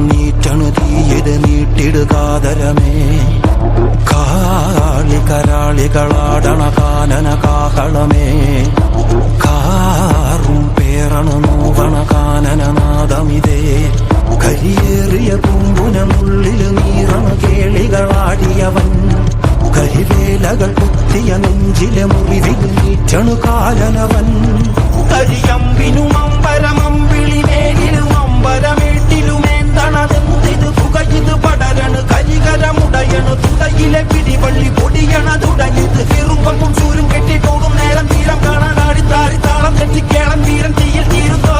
നീറ്റണു തീയത് നീട്ടിടുകാതരമേ കാളി കരാളികളാടണ കാനന കാഹളമേ കാറും പേറണു നോവണ കാനനനാദമിതേ കരിയേറിയ പൂമ്പുനമുള്ളില് നീറണ കേളികളാടിയവൻ കരിവേലകൾ കുത്തിയ നെഞ്ചിലെ മുറിവിൽ നീറ്റണു കാലനവൻ കരിയമ്പിനും അമ്പരമമ്പിളിമേലിലും അമ്പരമേട്ടിലുമേന്തണതെന്തിത് പുകയിത് പടരണു കരികരമുടയണു തുടയിലെ പിടിവള്ളി പൊടിയണ തുടങ്ങിത് ചെറുപ്പും ചൂരും കെട്ടിപ്പോകും നേരം തീരം കാണാനാടി താരി താളം തെറ്റിക്കേളം തീരം തീയിൽ തീരുന്നോ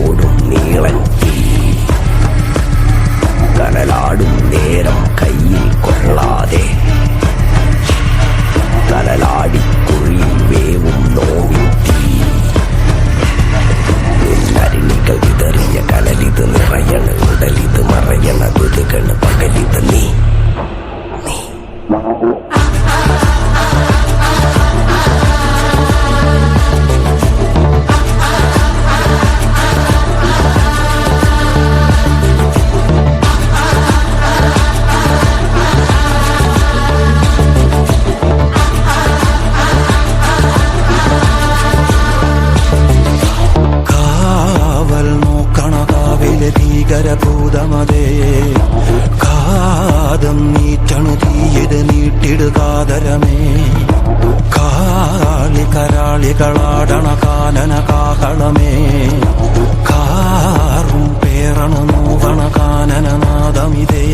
ോടും നീളൻ തീ കനലാടും നേരം കയ്യിൽ കൊള്ളാതെ കനലാടിക്കുഴിയിൽ വേവും നോവിൻ തീ നിന്നരുണികൾ വിതറിയ കനലിത് നിറയണ ഉടലിത് മറയണ കൊതുകണ് പകലിത് നീ ഭീകരഭൂതമതേ കാതം നീറ്റണു തീയത് നീട്ടിടുകാതരമേ കാളി കരാളികളാടണ കാനന കാഹളമേ കാറും പേറണു നോവണ കാനനനാദമിതേ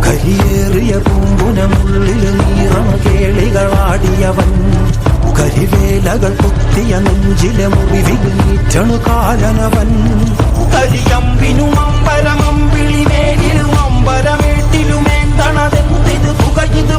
കരിയേറിയ പൂമ്പുനമുള്ളില് നീറണ കേളികളാടിയവൻ കരിവേലകൾ കുത്തിയ നെഞ്ചിലെ മുറിവിൽ നീറ്റണു കാലനവൻ കരിയമ്പിനും അമ്പരമമ്പിളിമേലിലും അമ്പരമേട്ടിലുമേന്തണതെന്തിത് പുകയിത്